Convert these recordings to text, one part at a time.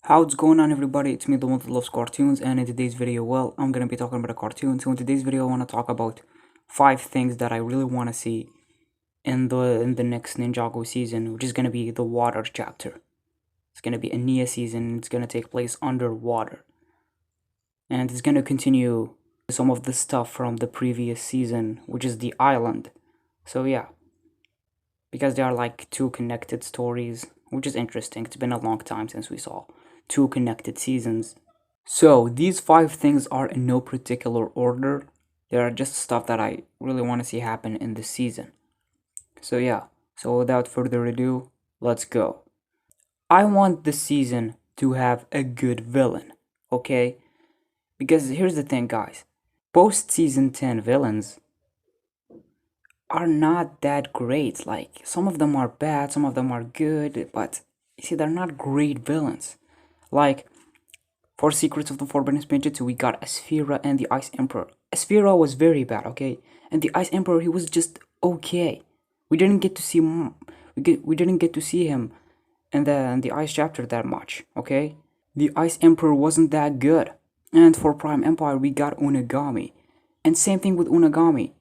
How's going on, everybody? It's me, the one that loves cartoons, and in today's video, well, I'm gonna be talking about a cartoon. So in today's video, I want to talk about 5 things that I really want to see in the next Ninjago season, which is gonna be the water chapter. It's gonna be a Nia season. It's gonna take place underwater, and it's gonna continue some of the stuff from the previous season, which is the island. So yeah, because they are like two connected stories, which is interesting. It's been a long time since we saw two connected seasons. So these 5 things are in no particular order. They are just stuff that I really want to see happen in this season. So yeah, so without further ado, let's go. I want this season to have a good villain, okay? Because here's the thing, guys. Post season 10 villains are not that great. Like, some of them are bad, some of them are good, but you see, they're not great villains. Like, for Secrets of the Forbidden Spinjitzu, we got Asphira and the Ice Emperor. Asphira was very bad, okay? And the Ice Emperor, he was just okay. We didn't get to see we didn't get to see him in the Ice chapter that much, okay? The Ice Emperor wasn't that good. And for Prime Empire, we got Unagami. And same thing with Unagami.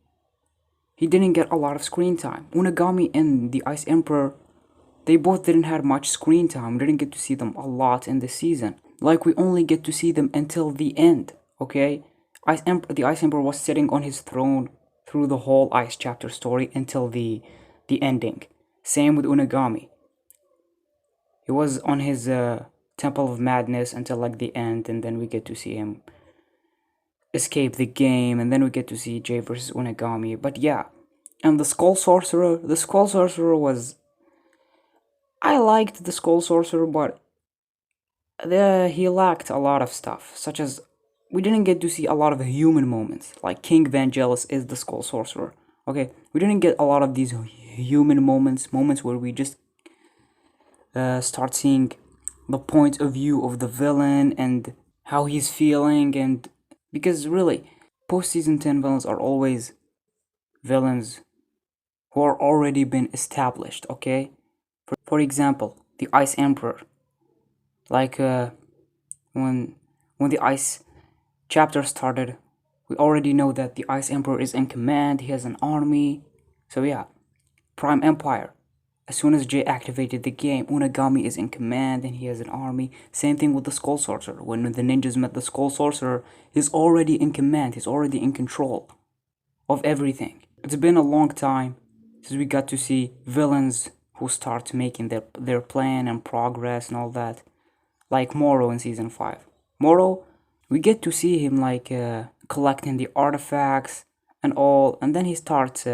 He didn't get a lot of screen time. Unagami and the Ice Emperor, they both didn't have much screen time. We didn't get to see them a lot in the season. Like, we only get to see them until the end, okay? The Ice Emperor was sitting on his throne through the whole Ice chapter story until the ending. Same with Unagami. He was on his Temple of Madness until like the end, and then we get to see him escape the game, and then we get to see Jay versus Unagami. But yeah, and the Skull Sorcerer was... I liked the Skull Sorcerer, but he lacked a lot of stuff, such as we didn't get to see a lot of human moments. Like, King Vangelis is the Skull Sorcerer. Okay, we didn't get a lot of these human moments where we just start seeing the point of view of the villain and how he's feeling. And because really, post season 10 villains are always villains who are already been established, okay? For example, the Ice Emperor. Like, when the Ice chapter started, we already know that the Ice Emperor is in command. He has an army. So yeah, Prime Empire. As soon as Jay activated the game, Unagami is in command and he has an army. Same thing with the Skull Sorcerer. When the ninjas met the Skull Sorcerer, he's already in command. He's already in control of everything. It's been a long time since we got to see villains who start making their plan and progress and all that. Like Moro in season 5. Moro, we get to see him like collecting the artifacts and all, and then he starts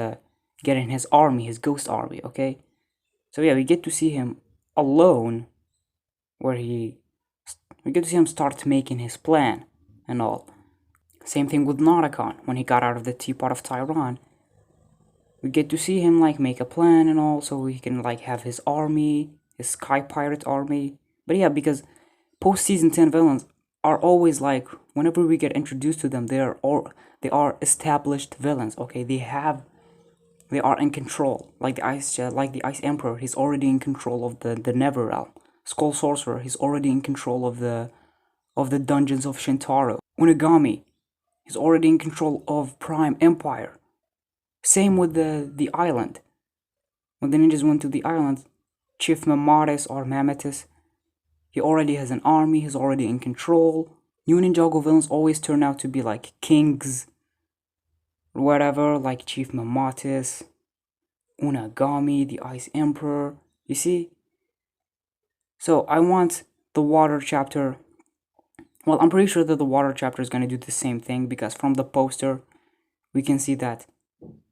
getting his army, his ghost army, okay? So yeah, we get to see him alone, where we get to see him start making his plan and all. Same thing with Naracon, when he got out of the Teapot of Tyron. We get to see him like make a plan and all, so he can like have his army, his Sky Pirate army. But yeah, because post season 10 villains are always like, whenever we get introduced to them, they are established villains, okay? They are in control. Like the Ice Emperor, he's already in control of the Neverrealm. Skull Sorcerer, he's already in control of the dungeons of Shintaro. Unagami, he's already in control of Prime Empire. Same with the island. When the ninjas went to the island, Chief Mamatis or Mamatis, he already has an army, he's already in control. New Ninjago villains always turn out to be like kings, or whatever, like Chief Mamatis, Unagami, the Ice Emperor, you see? So I want the water chapter... Well, I'm pretty sure that the water chapter is going to do the same thing, because from the poster, we can see that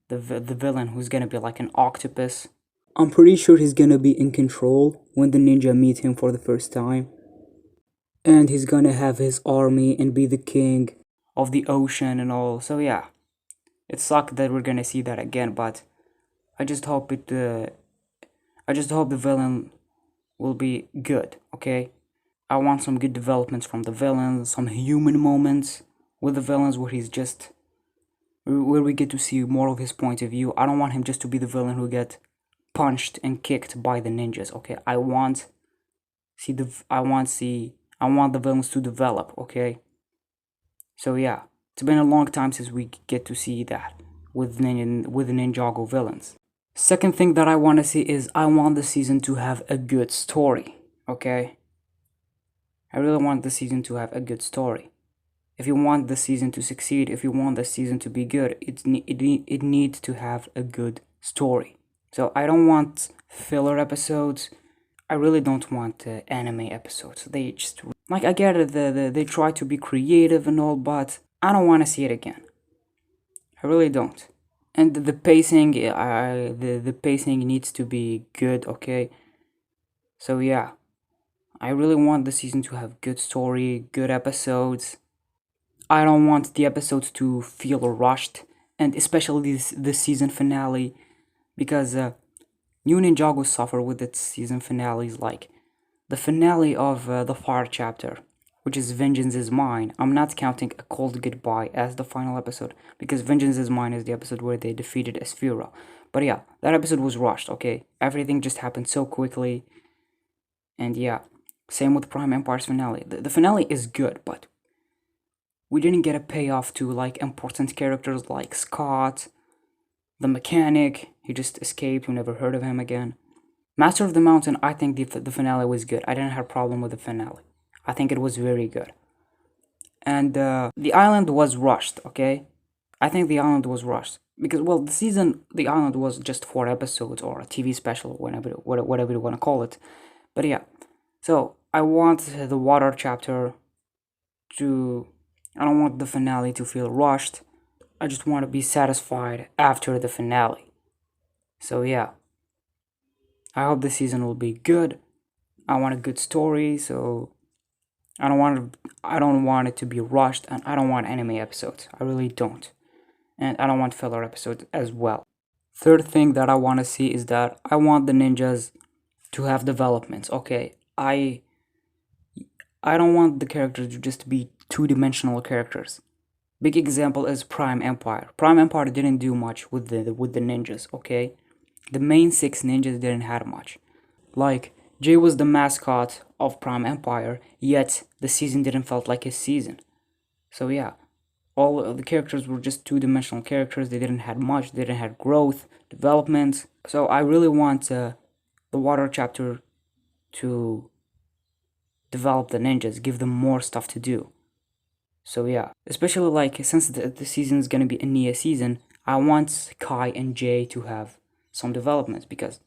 the villain, who's going to be like an octopus, I'm pretty sure he's going to be in control when the ninja meet him for the first time. And he's going to have his army and be the king of the ocean and all. So yeah, it sucks that we're going to see that again, but I just hope the villain will be good, okay? I want some good developments from the villains, some human moments with the villains where we get to see more of his point of view. I don't want him just to be the villain who get punched and kicked by the ninjas, okay? I want see I want the villains to develop, okay? So yeah, it's been a long time since we get to see that with Ninjago villains. Second thing that I want to see is I want the season to have a good story, okay? I really want the season to have a good story. If you want the season to succeed, if you want the season to be good, it needs to have a good story. So I don't want filler episodes. I really don't want anime episodes. They just like, I get it. They try to be creative and all, but I don't want to see it again. I really don't. And the pacing, the pacing needs to be good. Okay. So yeah, I really want the season to have good story, good episodes. I don't want the episodes to feel rushed, and especially the season finale, because New Ninjago suffer with its season finales, like the finale of the Fire chapter, which is Vengeance is Mine. I'm not counting A Cold Goodbye as the final episode, because Vengeance is Mine is the episode where they defeated Esphira. But yeah, that episode was rushed, okay? Everything just happened so quickly, and yeah, same with Prime Empire's finale. The finale is good, but we didn't get a payoff to like important characters like Scott, the mechanic. He just escaped. We never heard of him again. Master of the Mountain, I think the finale was good. I didn't have a problem with the finale. I think it was very good. And the island was rushed, okay? I think the island was rushed. Because, well, the island was just 4 episodes or a TV special, whatever you want to call it. But yeah, so I want the water chapter to... I don't want the finale to feel rushed. I just want to be satisfied after the finale. So yeah, I hope the season will be good. I want a good story, so I don't want it to be rushed, and I don't want anime episodes. I really don't. And I don't want filler episodes as well. Third thing that I want to see is that I want the ninjas to have developments. Okay, I don't want the characters to just be two-dimensional characters. Big example is Prime Empire. Prime Empire didn't do much with the ninjas, okay? The main 6 ninjas didn't have much. Like, Jay was the mascot of Prime Empire, yet the season didn't felt like his season. So yeah, all of the characters were just two-dimensional characters. They didn't have much. They didn't have growth, development. So I really want the water chapter to develop the ninjas, give them more stuff to do. So yeah, especially like since the season is gonna be a Nia season, I want Kai and Jay to have some developments, because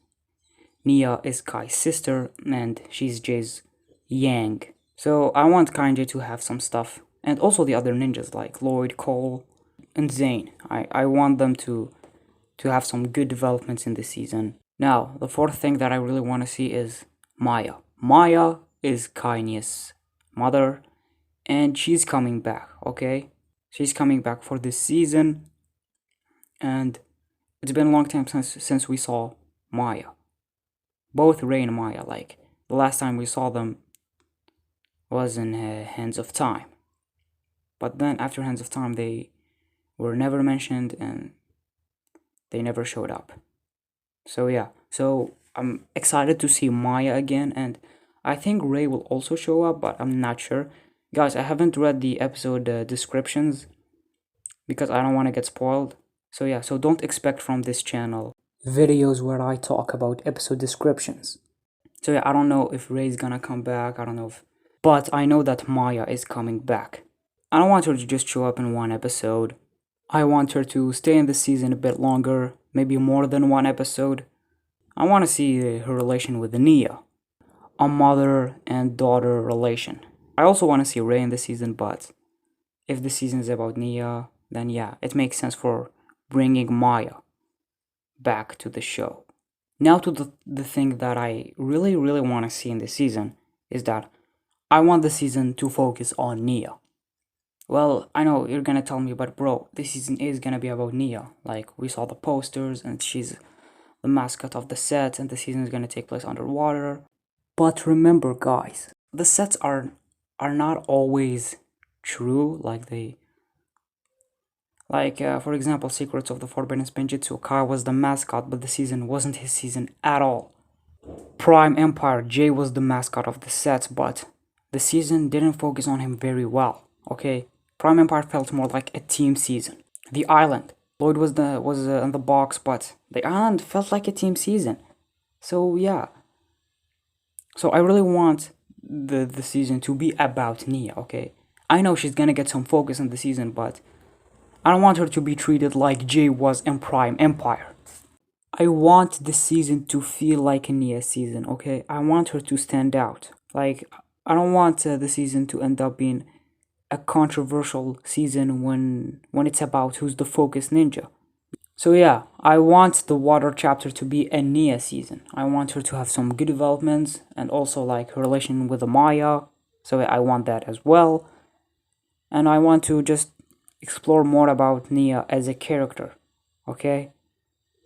Nia is Kai's sister and she's Jay's yang. So I want Kai and Jay to have some stuff, and also the other ninjas like Lloyd, Cole, and Zane. I want them to have some good developments in this season. Now, the fourth thing that I really want to see is Maya. Maya is Kai and Nia's mother, and she's coming back, okay? She's coming back for this season, and it's been a long time since we saw Maya. Both Ray and Maya, like, the last time we saw them was in Hands of Time. But then after Hands of Time, they were never mentioned, and they never showed up. So yeah, so I'm excited to see Maya again, and I think Ray will also show up, but I'm not sure. Guys, I haven't read the episode descriptions because I don't want to get spoiled. So yeah, so don't expect from this channel videos where I talk about episode descriptions. So yeah, I don't know if Ray's gonna come back, I don't know if... But I know that Maya is coming back. I don't want her to just show up in 1 episode. I want her to stay in the season a bit longer, maybe more than 1 episode. I want to see her relation with Nia. A mother and daughter relation. I also want to see Ray in the season, but if the season is about Nia, then yeah, it makes sense for bringing Maya back to the show. Now to the thing that I really want to see in this season is that I want the season to focus on Nia. Well, I know you're gonna tell me, but bro, this season is gonna be about Nia. Like, we saw the posters and she's the mascot of the set, and the season is gonna take place underwater. But remember, guys, the sets are not always true. Like for example, Secrets of the Forbidden Spinjitzu, Kai was the mascot, but the season wasn't his season at all. Prime Empire, Jay was the mascot of the set, but the season didn't focus on him very well. Okay, Prime Empire felt more like a team season. The island, Lloyd was in the box, but the island felt like a team season. So yeah, so I really want the season to be about Nia. Okay, I know she's gonna get some focus in the season, but I don't want her to be treated like Jay was in Prime Empire. I want this season to feel like a Nia season, okay? I want her to stand out. Like, I don't want the season to end up being a controversial season when it's about who's the focus ninja. So yeah, I want the water chapter to be a Nia season. I want her to have some good developments and also like her relation with Amaya. So I want that as well. And I want to just explore more about Nia as a character. Okay?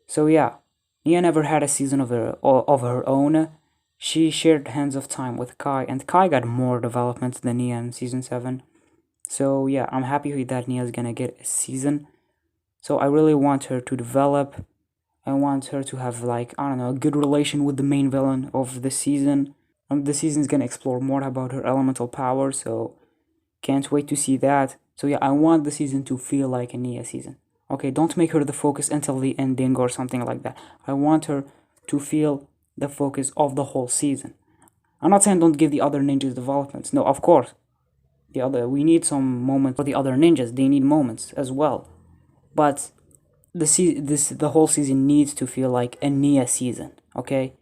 So yeah, Nia never had a season of her own. She shared hands of time with Kai, and Kai got more development than Nia in season 7. So yeah, I'm happy that Nia's gonna get a season. So I really want her to develop. I want her to have like, I don't know, a good relation with the main villain of the season. The season's gonna explore more about her elemental power, so can't wait to see that. So yeah, I want the season to feel like a Nia season. Okay, don't make her the focus until the ending or something like that. I want her to feel the focus of the whole season. I'm not saying don't give the other ninjas developments. No, of course. We need some moments for the other ninjas. They need moments as well. But the whole season needs to feel like a Nia season, okay?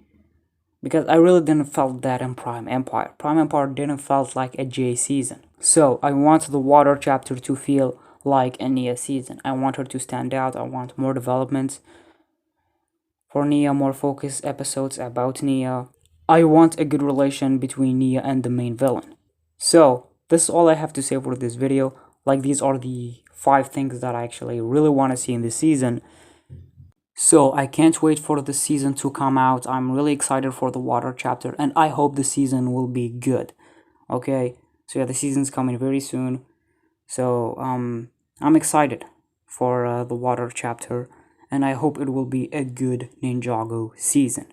Because I really didn't felt that in Prime Empire. Prime Empire didn't felt like a J season. So I want the water chapter to feel like a Nia season. I want her to stand out. I want more developments for Nia, more focused episodes about Nia. I want a good relation between Nia and the main villain. So this is all I have to say for this video. Like, these are the 5 things that I actually really want to see in this season. So I can't wait for the season to come out. I'm really excited for the water chapter, and I hope the season will be good. Okay, so yeah, the season's coming very soon. So I'm excited for the water chapter, and I hope it will be a good Ninjago season.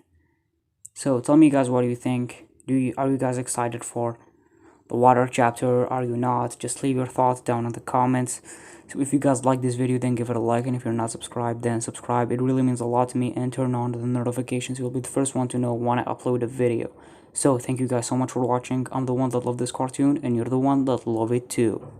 So tell me, guys, what do you think? Are you guys excited for the water chapter? Are you not? Just leave your thoughts down in the comments. So if you guys like this video, then give it a like, and if you're not subscribed, then subscribe. It really means a lot to me, and turn on the notifications. You'll be the first one to know when I upload a video. So thank you guys so much for watching. I'm the one that love this cartoon, and you're the one that love it too.